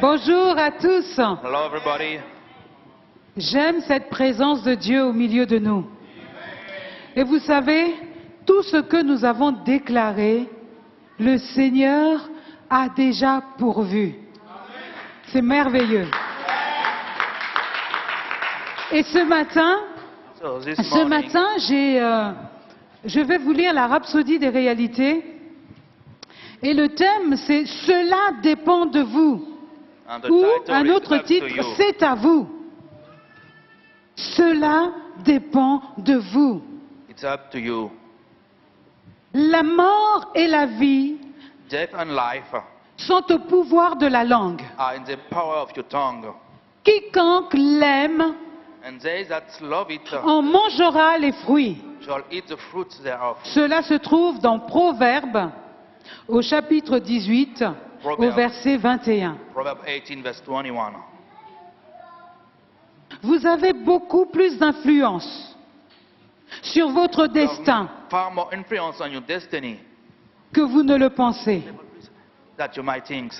Bonjour à tous. Hello, everybody. J'aime cette présence de Dieu au milieu de nous. Et vous savez, tout ce que nous avons déclaré, le Seigneur a déjà pourvu. C'est merveilleux. Et ce matin, je vais vous lire la Rhapsodie des réalités. Et le thème, c'est « Cela dépend de vous ». Ou un autre titre, « C'est à vous ». Cela dépend de vous. It's up to you. La mort et la vie Death and life sont au pouvoir de la langue. are in the power of your tongue. Quiconque l'aime And they that love it en mangera les fruits. shall eat the fruits thereof. Cela se trouve dans Proverbes, au chapitre 18, au verset 21. Proverbs 18, verse 21. Vous avez beaucoup plus d'influence sur votre destin Far more influence on your destiny que vous ne le pensez. that you might think.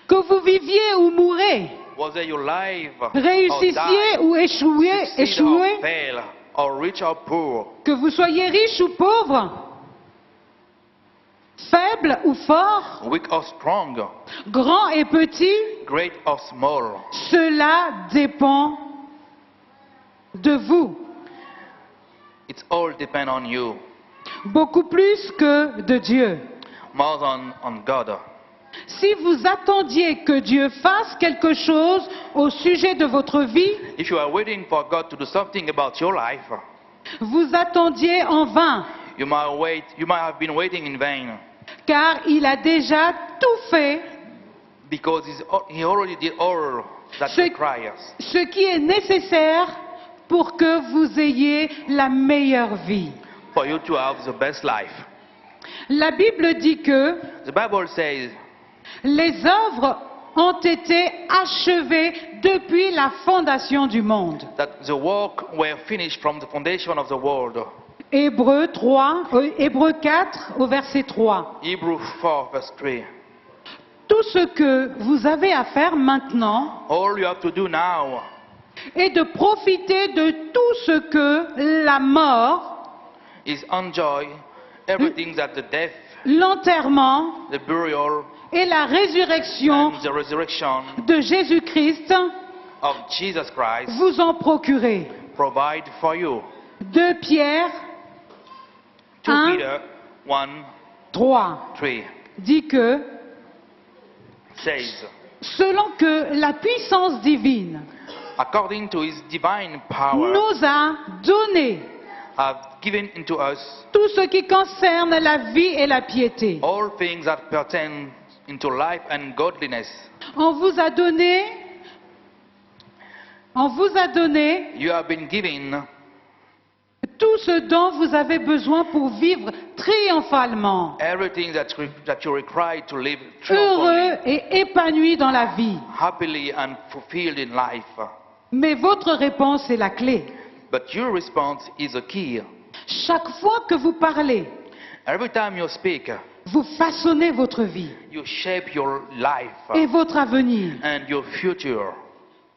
Que vous viviez ou mourrez, Whether you live réussissiez ou or succeed or échouez, fail, or rich or poor, que vous soyez riche ou pauvre, faible ou fort, weak or strong, grand et petit, great or small, cela dépend de vous. it all depends on you, Beaucoup plus que de Dieu. more than on God. Si vous attendiez que Dieu fasse quelque chose au sujet de votre vie, If you are waiting for God to do something about your life, vous attendiez en vain, you might have been waiting in vain, car il a déjà tout fait because He already did all that Ce- requires, ce qui est nécessaire pour que vous ayez la meilleure vie. for you to have the best life. La Bible dit que The Bible says les œuvres ont été achevées depuis la fondation du monde. that the work were finished from the foundation of the world. Hébreux 4 au verset 3. Hebrews 4, verse 3. Tout ce que vous avez à faire maintenant All you have to do now est de profiter de tout ce que la mort, is enjoy everything that the death, l'enterrement the burial, et la résurrection and the resurrection de Jésus-Christ of Jesus Christ vous ont procuré. provide for you. 2 Pierre 2 1, Peter 1, 3 3 dit que says, selon que la puissance divine according to His divine power, nous a donné have given into us tout ce qui concerne la vie et la piété. all things that pertain into life and godliness. On vous a donné You have been given tout ce dont vous avez besoin pour vivre triomphalement, everything that you require to live heureux triumphantly, et épanoui dans la vie. happily and fulfilled in life. Mais votre réponse est la clé. But your response is a key. Chaque fois que vous parlez, Every time you speak, vous façonnez votre vie you shape your life et votre avenir and your future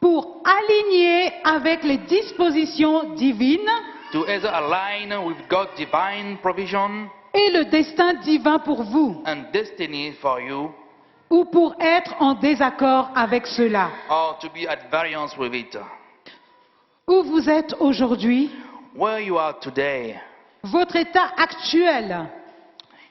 pour aligner avec les dispositions divines to either align with God's divine provision et le destin divin pour vous, and destiny for you, ou pour être en désaccord avec cela. or to be at variance with it. Où vous êtes aujourd'hui, Where you are today, votre état actuel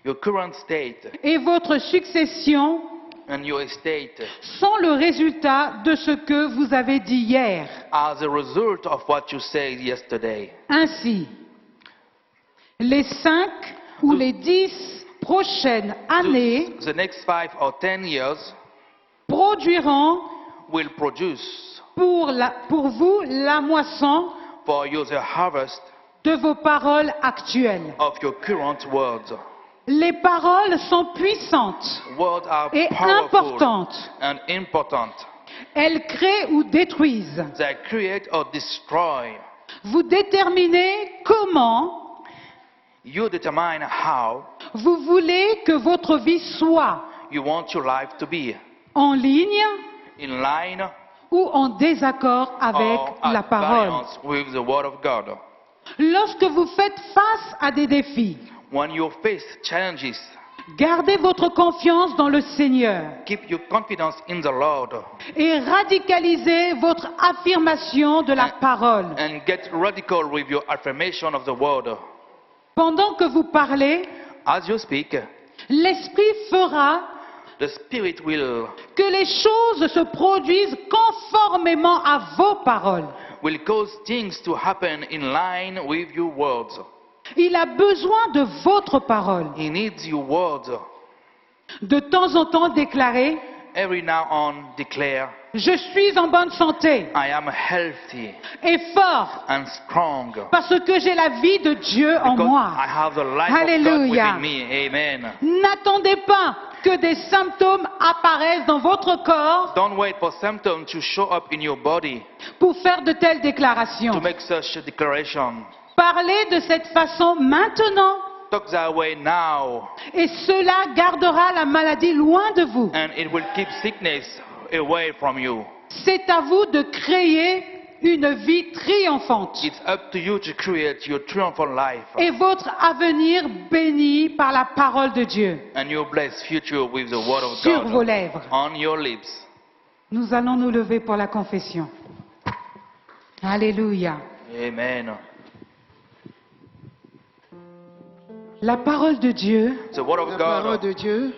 your current state et votre succession and your estate sont le résultat de ce que vous avez dit hier. are the result of what you said yesterday. Ainsi, les 5 ou les 10 prochaines années The next 5 or 10 years produiront will produce pour vous la moisson for you the harvest de vos paroles actuelles. of your current words. Les paroles sont puissantes Words are et powerful importantes. and important. Elles créent ou détruisent. They create or destroy. Vous déterminez comment You determine how vous voulez que votre vie soit you want your life to be. en ligne in line ou en désaccord avec or la at parole. variance with the Word of God. Lorsque vous faites face à des défis, When you face challenges, gardez votre confiance dans le Seigneur keep your confidence in the Lord et radicalisez votre affirmation de la parole. and get radical with your affirmation of the Word. Pendant que vous parlez, As you speak, l'Esprit fera the Spirit will que les choses se produisent conformément à vos paroles. cause things to happen in line with your words. Il a besoin de votre parole. He needs your words. De temps en temps déclarer, Every now on declare, je suis en bonne santé I am healthy et fort and strong parce que j'ai la vie de Dieu en because moi. I have the life of Alléluia. God within me. Amen. N'attendez pas que des symptômes apparaissent dans votre corps Don't wait for symptoms to show up in your body pour faire de telles to déclarations. make such a declaration. Parlez de cette façon maintenant Talk that way now, et cela gardera la maladie loin de vous. and it will keep sickness away from you. C'est à vous de créer une vie triomphante It's up to you to create your triumphal life et votre avenir béni par la parole de Dieu and your blessed future with the word of sur vos God lèvres. on your lips. Nous allons nous lever pour la confession. Alléluia. Amen. La parole de Dieu The word of La parole God de Dieu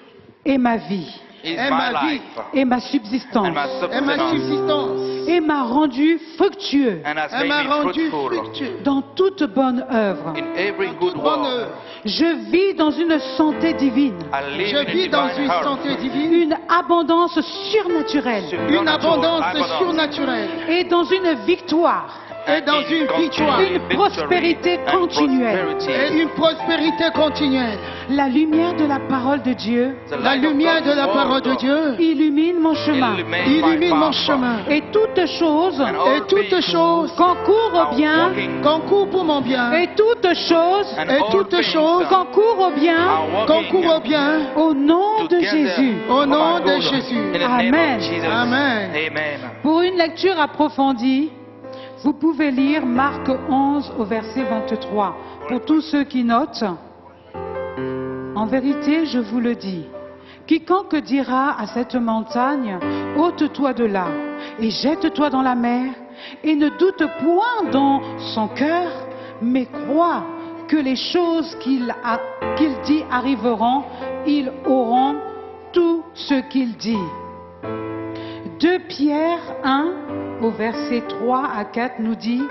est ma vie is est my ma vie. life et ma and subsistance my est ma substance subsistance. et m'a rendu fructueux and has Elle made m'a me rendu fruitful fructueux. dans toute bonne œuvre. in every Dans good toute bonne work. œuvre. Je vis dans une santé divine, I live Je in a vis dans divine une health. santé divine, une abondance surnaturelle une abondance surnaturelle et dans une victoire, et dans une victoire, une prospérité continuelle. et une prospérité continuelle. La lumière de la parole de Dieu La lumière de la parole de Dieu illumine mon chemin illumine mon chemin. et toutes choses Et toutes choses concourent au bien concourent pour mon bien. et toutes choses Et toutes choses concourent au bien concourent au bien. au nom de Jésus. Au nom de Jésus. Amen. Amen. Amen. Pour une lecture approfondie, vous pouvez lire Marc 11 au verset 23. Pour tous ceux qui notent, en vérité, je vous le dis, quiconque dira à cette montagne, ôte-toi de là et jette-toi dans la mer, et ne doute point dans son cœur, mais croit que les choses qu'il dit arriveront, ils auront tout ce qu'il dit. 2 Pierre 1 au verset 3 à 4 nous dit,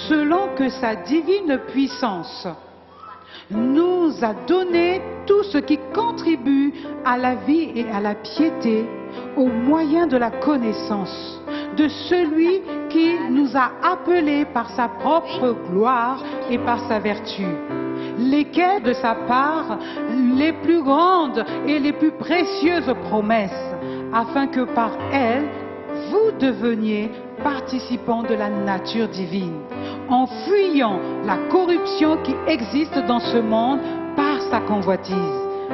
selon que sa divine puissance nous a donné tout ce qui contribue à la vie et à la piété au moyen de la connaissance de celui qui nous a appelés par sa propre gloire et par sa vertu, lesquelles de sa part les plus grandes et les plus précieuses promesses, afin que par elles vous deveniez participants de la nature divine, en fuyant la corruption qui existe dans ce monde par sa convoitise.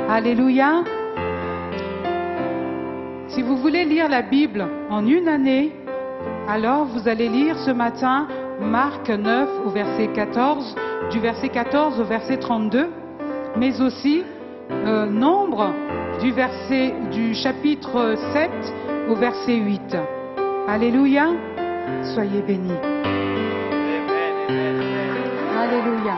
Alléluia. Si vous voulez lire la Bible en une année, alors vous allez lire ce matin Marc 9 au verset 14, du verset 14 au verset 32, mais aussi Nombre du chapitre 7 au verset 8. Alléluia. Soyez bénis. Alléluia.